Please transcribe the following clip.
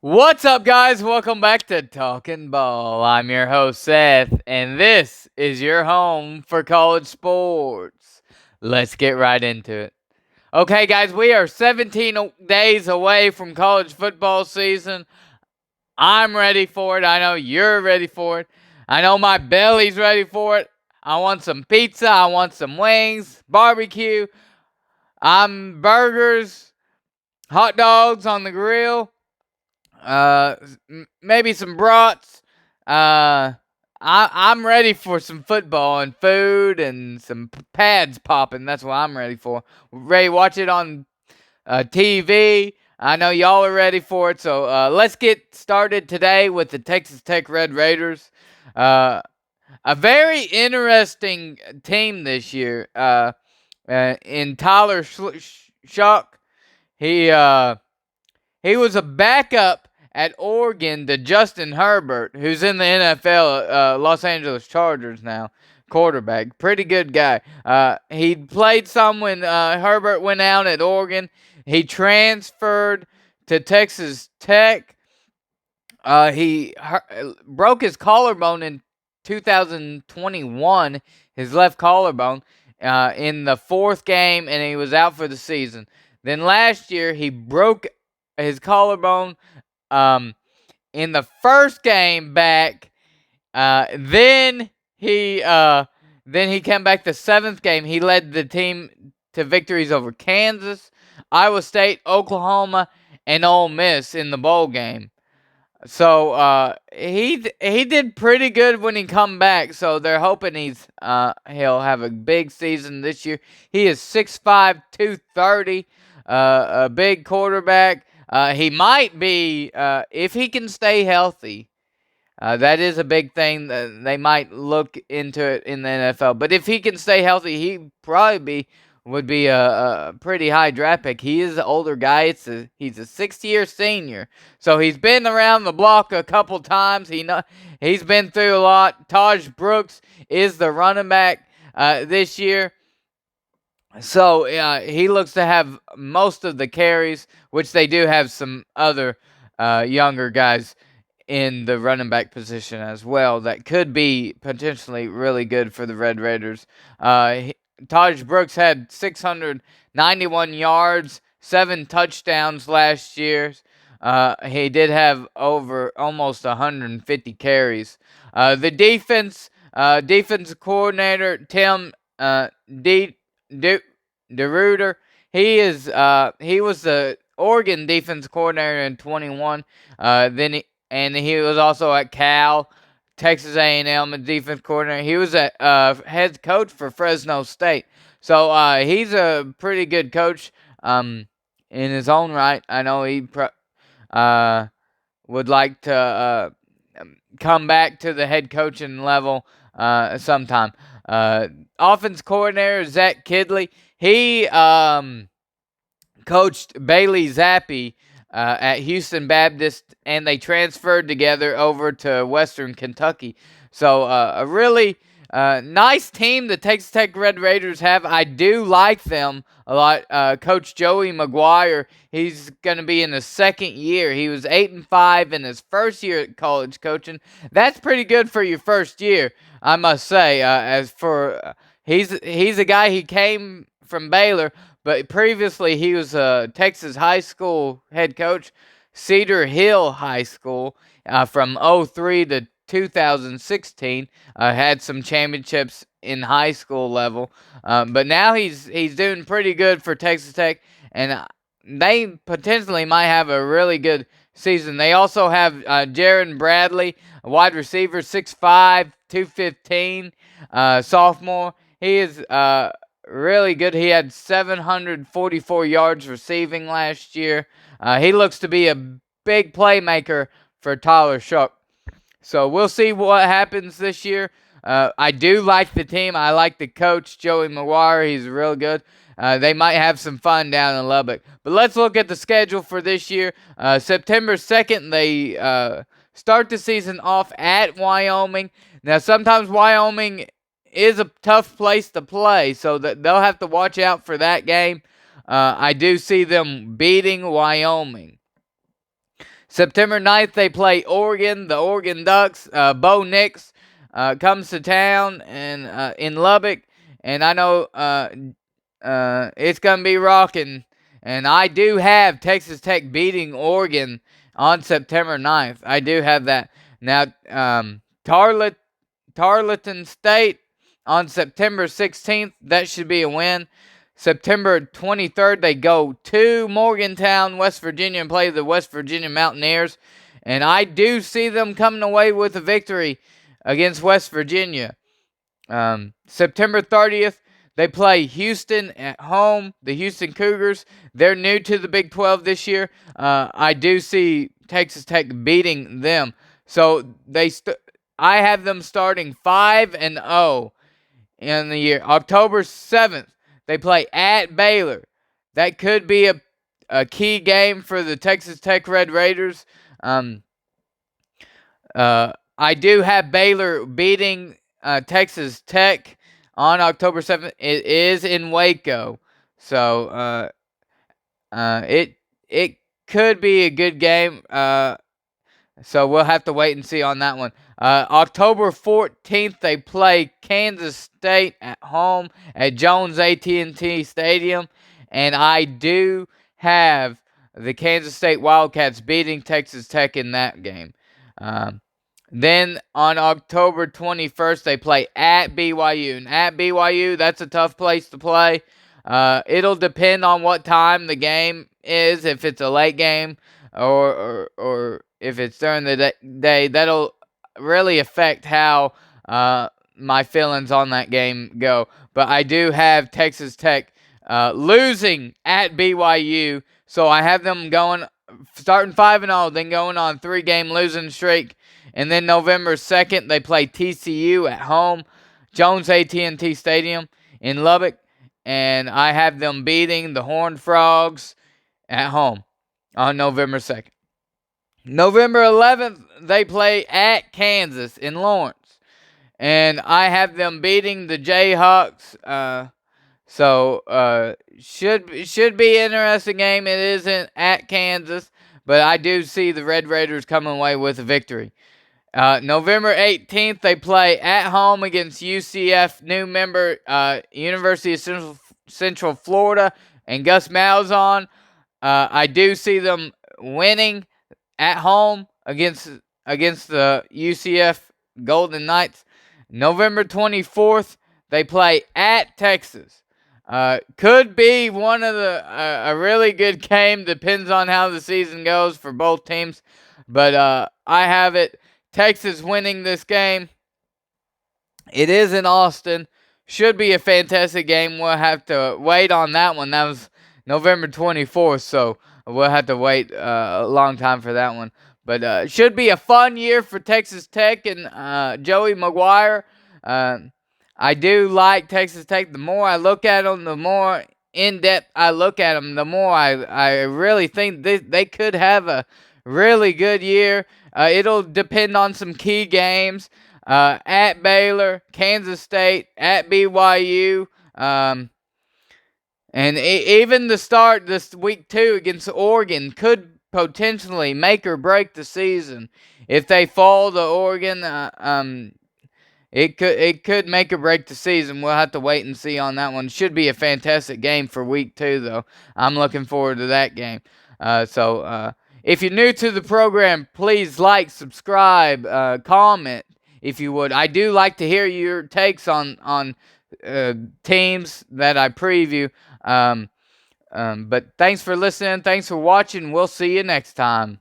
What's up, guys? Welcome back to Talkin Ball. I'm your host, Seth, and this is your home for college sports. Let's get right into it. Okay, guys, we are 17 days away from college football season. I'm ready for it. I know you're ready for it. I know my belly's ready for it. I want some pizza. I want some wings, barbecue, burgers, hot dogs on the grill. Maybe some brats. I'm ready for some football and food and some pads popping. That's what I'm ready for. Ready to watch it on TV. I know y'all are ready for it. So let's get started today with the Texas Tech Red Raiders. A very interesting team this year. In Tyler Shock, he uh, he was a backup at Oregon to Justin Herbert, who's in the NFL, Los Angeles Chargers now, quarterback. Pretty good guy. He played some when Herbert went out at Oregon. He transferred to Texas Tech. He broke his collarbone in 2021, his left collarbone, in the fourth game, and he was out for the season. Then last year, he broke his collarbone um, in the first game back. Then he came back the seventh game. He led the team to victories over Kansas, Iowa State, Oklahoma, and Ole Miss in the bowl game. So he did pretty good when he come back. So they're hoping he'll have a big season this year. He is 6'5", 230, a big quarterback. He might be if he can stay healthy. That is a big thing. They might look into it in the NFL. But if he can stay healthy, he probably would be a pretty high draft pick. He is an older guy. He's a 6-year senior, so he's been around the block a couple times. He's been through a lot. Taj Brooks is the running back this year. So he looks to have most of the carries, which they do have some other younger guys in the running back position as well that could be potentially really good for the Red Raiders. Taj Brooks had 691 yards, 7 touchdowns last year. He did have over almost 150 carries. The defense coordinator Tim DeRuiter, he was the Oregon defense coordinator in 21. And he was also at Cal, Texas A&M, a defense coordinator. He was a head coach for Fresno State. So he's a pretty good coach in his own right. I know he would like to come back to the head coaching level sometime. Offense coordinator Zach Kidley. He coached Bailey Zappi at Houston Baptist, and they transferred together over to Western Kentucky. So a really nice team the Texas Tech Red Raiders have. I do like them a lot. Coach Joey McGuire, he's going to be in his second year. He was 8-5 in his first year at college coaching. That's pretty good for your first year, I must say. He's a guy. He came from Baylor, but previously he was a Texas high school head coach, Cedar Hill High School, from 03 to 2016. Had some championships in high school level, but now he's doing pretty good for Texas Tech, and they potentially might have a really good season. They also have Jaron Bradley, a wide receiver, 6'5", 215, sophomore. He is really good. He had 744 yards receiving last year. He looks to be a big playmaker for Tyler Shook. So we'll see what happens this year. I do like the team. I like the coach, Joey McGuire. He's real good. They might have some fun down in Lubbock. But let's look at the schedule for this year. September 2nd, they start the season off at Wyoming. Now, sometimes Wyoming is a tough place to play, so that they'll have to watch out for that game. I do see them beating Wyoming. September 9th, they play Oregon, the Oregon Ducks. Bo Nix comes to town and in Lubbock, and I know it's going to be rocking. And I do have Texas Tech beating Oregon on September 9th. I do have that. Now, Tarleton State on September 16th. That should be a win. September 23rd, they go to Morgantown, West Virginia, and play the West Virginia Mountaineers. And I do see them coming away with a victory against West Virginia. September 30th, they play Houston at home, the Houston Cougars. They're new to the Big 12 this year. I do see Texas Tech beating them. So I have them starting 5-0 in the year. October 7th, they play at Baylor. That could be a key game for the Texas Tech Red Raiders. I do have Baylor beating Texas Tech on October 7th. It is in Waco. So it could be a good game. So we'll have to wait and see on that one. October 14th, they play Kansas State at home at Jones AT&T Stadium. And I do have the Kansas State Wildcats beating Texas Tech in that game. Then on October 21st, they play at BYU. And at BYU, that's a tough place to play. It'll depend on what time the game is, if it's a late game or if it's during the day. That'll really affect how my feelings on that game go. But I do have Texas Tech losing at BYU, so I have them starting 5-0, then going on a 3-game losing streak. And then November 2nd, they play TCU at home, Jones AT&T Stadium in Lubbock. And I have them beating the Horned Frogs at home on November 2nd. November 11th, they play at Kansas in Lawrence. And I have them beating the Jayhawks. So should be an interesting game. It isn't at Kansas, but I do see the Red Raiders coming away with a victory. November 18th, they play at home against UCF, new member, University of Central Florida, and Gus Malzahn. I do see them winning at home against the UCF Golden Knights. November 24th, they play at Texas. Could be one of a really good game. Depends on how the season goes for both teams. But I have it Texas winning this game. It is in Austin. Should be a fantastic game. We'll have to wait on that one. That was November 24th, so we'll have to wait a long time for that one. But it should be a fun year for Texas Tech and Joey McGuire. I do like Texas Tech. The more I look at them, the more in-depth I look at them, the more I really think they could have a really good year. It'll depend on some key games. At Baylor, Kansas State, at BYU, and even the start this week 2 against Oregon could potentially make or break the season. If they fall to Oregon, it could make or break the season. We'll have to wait and see on that one. Should be a fantastic game for week 2, though. I'm looking forward to that game. So if you're new to the program, please like, subscribe, comment, if you would. I do like to hear your takes on teams that I preview. But thanks for listening. Thanks for watching. We'll see you next time.